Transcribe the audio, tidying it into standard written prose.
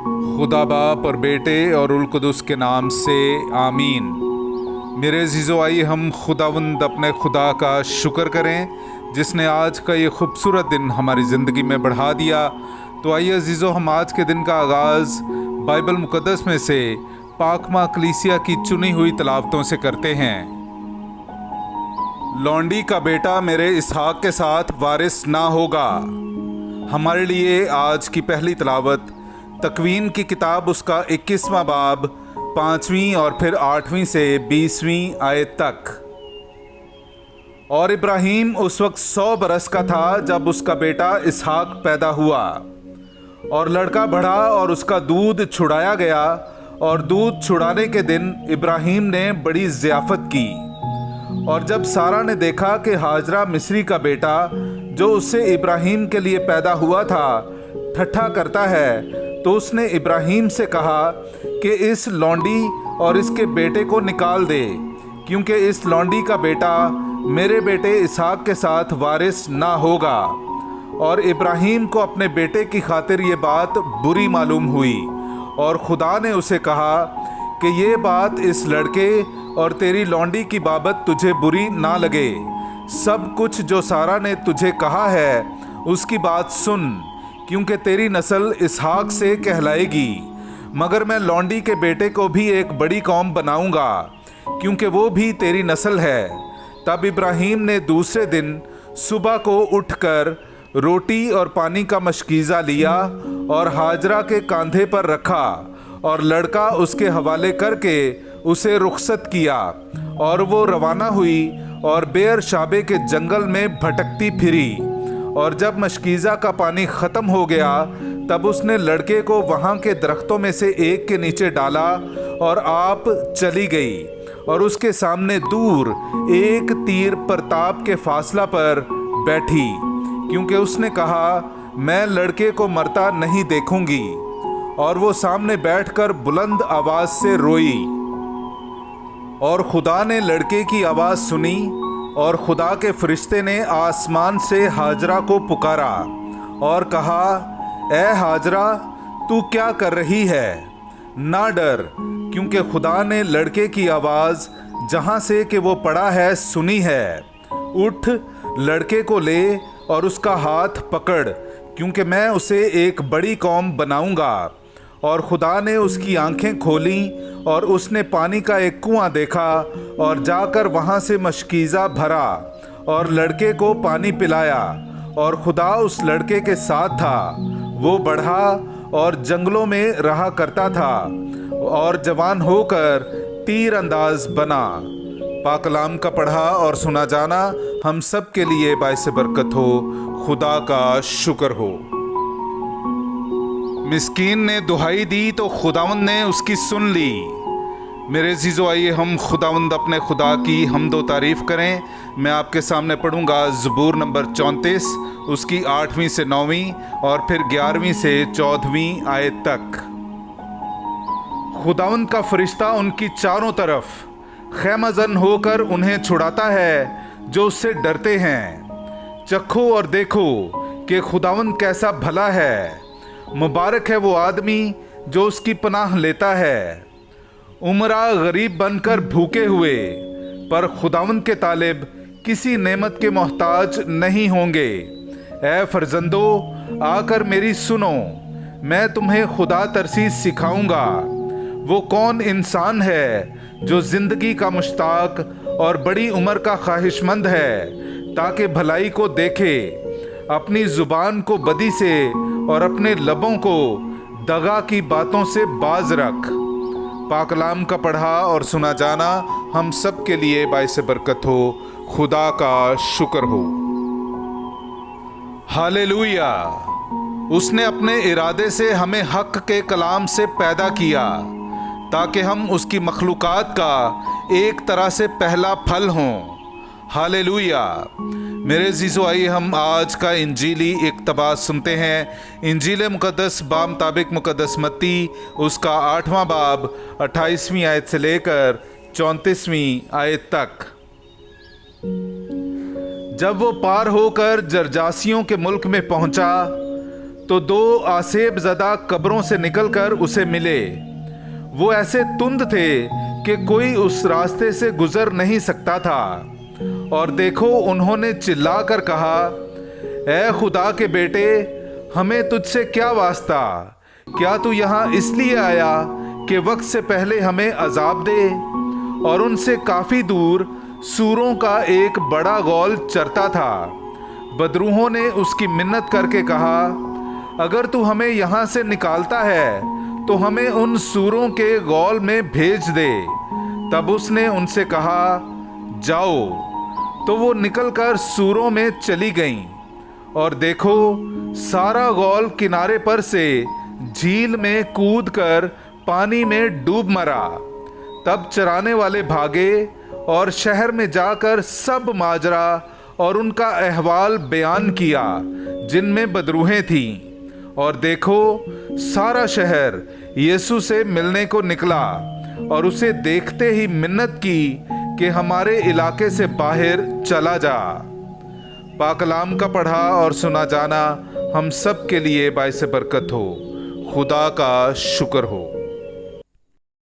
खुदा बाप और बेटे और उल कुदस के नाम से आमीन। मेरे अज़ीज़ो, आइए हम खुदावंद अपने खुदा का शुक्र करें जिसने आज का ये खूबसूरत दिन हमारी ज़िंदगी में बढ़ा दिया। तो आइए अज़ीज़ो, हम आज के दिन का आगाज़ बाइबल मुक़द्दस में से पाकमा कलीसिया की चुनी हुई तलावतों से करते हैं। लौंडी का बेटा मेरे इसहाक के साथ वारिस ना होगा। हमारे लिए आज की पहली तलावत तकवीन की किताब उसका 21वां बाब 5वीं और फिर 8वीं से 20वीं आयत तक। और इब्राहीम उस वक्त 100 बरस का था जब उसका बेटा इसहाक पैदा हुआ, और लड़का बढ़ा और उसका दूध छुड़ाया गया। और दूध छुड़ाने के दिन इब्राहीम ने बड़ी ज़ियाफ़त की। और जब सारा ने देखा कि हाजरा मिस्री का बेटा जो उससे इब्राहीम के लिए पैदा हुआ था ठट्ठा करता है, तो उसने इब्राहीम से कहा कि इस लौंडी और इसके बेटे को निकाल दे, क्योंकि इस लौंडी का बेटा मेरे बेटे इसहाक के साथ वारिस ना होगा। और इब्राहीम को अपने बेटे की खातिर ये बात बुरी मालूम हुई, और खुदा ने उसे कहा कि ये बात इस लड़के और तेरी लौंडी की बाबत तुझे बुरी ना लगे। सब कुछ जो सारा ने तुझे कहा है उसकी बात सुन, क्योंकि तेरी नस्ल इसहाक से कहलाएगी। मगर मैं लौंडी के बेटे को भी एक बड़ी कौम बनाऊंगा, क्योंकि वो भी तेरी नस्ल है। तब इब्राहीम ने दूसरे दिन सुबह को उठकर रोटी और पानी का मशकीज़ा लिया और हाजरा के कंधे पर रखा, और लड़का उसके हवाले करके उसे रुखसत किया। और वो रवाना हुई और बेर शाबे के जंगल में भटकती फिरी। और जब मशकीज़ा का पानी ख़त्म हो गया तब उसने लड़के को वहाँ के दरख्तों में से एक के नीचे डाला, और आप चली गई और उसके सामने दूर एक तीर प्रताप के फासला पर बैठी, क्योंकि उसने कहा मैं लड़के को मरता नहीं देखूंगी। और वो सामने बैठकर बुलंद आवाज़ से रोई। और खुदा ने लड़के की आवाज़ सुनी, और खुदा के फरिश्ते ने आसमान से हाजरा को पुकारा और कहा, ए हाजरा, तू क्या कर रही है? ना डर, क्योंकि खुदा ने लड़के की आवाज़ जहाँ से कि वो पड़ा है सुनी है। उठ, लड़के को ले और उसका हाथ पकड़, क्योंकि मैं उसे एक बड़ी कौम बनाऊंगा। और खुदा ने उसकी आंखें खोलीं, और उसने पानी का एक कुआं देखा, और जाकर वहाँ से मशकीज़ा भरा और लड़के को पानी पिलाया। और खुदा उस लड़के के साथ था। वो बढ़ा और जंगलों में रहा करता था, और जवान होकर तीर अंदाज बना। पाकलाम का पढ़ा और सुना जाना हम सब के लिए बाइस बरकत हो। खुदा का शुक्र हो। मिस्कीन ने दुहाई दी तो खुदावंद ने उसकी सुन ली। मेरे अज़ीज़ो, आइए हम खुदावंद अपने खुदा की हम्दो तारीफ़ करें। मैं आपके सामने पढ़ूंगा ज़बूर नंबर 34, उसकी 8वीं से 9वीं और फिर 11वीं से 14वीं आयत तक। खुदावंद का फरिश्ता उनकी चारों तरफ खैमज़न होकर उन्हें छुड़ाता है जो उससे डरते हैं। चखो और देखो कि खुदावंद कैसा भला है। मुबारक है वो आदमी जो उसकी पनाह लेता है। उमरा गरीब बनकर भूखे हुए, पर खुदावंद के तालिब किसी नेमत के मोहताज नहीं होंगे। ए फरजंदो, आकर मेरी सुनो, मैं तुम्हें खुदा तरसीस सिखाऊंगा। वो कौन इंसान है जो ज़िंदगी का मुश्ताक और बड़ी उम्र का ख्वाहिशमंद है, ताकि भलाई को देखे। अपनी ज़ुबान को बदी से और अपने लबों को दगा की बातों से बाज रख। पाकलाम का पढ़ा और सुना जाना हम सब के लिए बाइस बरकत हो। खुदा का शुक्र हो। हालेलुया। उसने अपने इरादे से हमें हक के कलाम से पैदा किया, ताकि हम उसकी मखलूक़ात का एक तरह से पहला फल हों। हालेलुया। मेरे अज़ीज़ो, आइए हम आज का इंजीली इक़्तिबास सुनते हैं। इंजील मुक़द्दस बामुताबिक मुक़द्दस मत्ती, उसका 8वां बाब 28वीं आयत से लेकर 34वीं आयत तक। जब वो पार होकर जरजासियों के मुल्क में पहुंचा तो 2 आसेब ज़दा कब्रों से निकलकर उसे मिले। वो ऐसे तुंद थे कि कोई उस रास्ते से गुजर नहीं सकता था। और देखो, उन्होंने चिल्लाकर कहा, ऐ खुदा के बेटे, हमें तुझसे क्या वास्ता? क्या तू यहाँ इसलिए आया कि वक्त से पहले हमें अजाब दे? और उनसे काफ़ी दूर सूरों का एक बड़ा गौल चरता था। बदरूहों ने उसकी मिन्नत करके कहा, अगर तू हमें यहाँ से निकालता है तो हमें उन सूरों के गौल में भेज दे। तब उसने उनसे कहा, जाओ। तो वो निकलकर सूरों में चली गईं। और देखो, सारा गौल किनारे पर से झील में कूदकर पानी में डूब मरा। तब चराने वाले भागे और शहर में जाकर सब माजरा और उनका अहवाल बयान किया जिनमें बदरूहें थीं। और देखो, सारा शहर यीशु से मिलने को निकला और उसे देखते ही मिन्नत की कि हमारे इलाके से बाहर चला जा। पाकलाम का पढ़ा और सुना जाना हम सब के लिए बाइस बरकत हो। खुदा का शुक्र हो।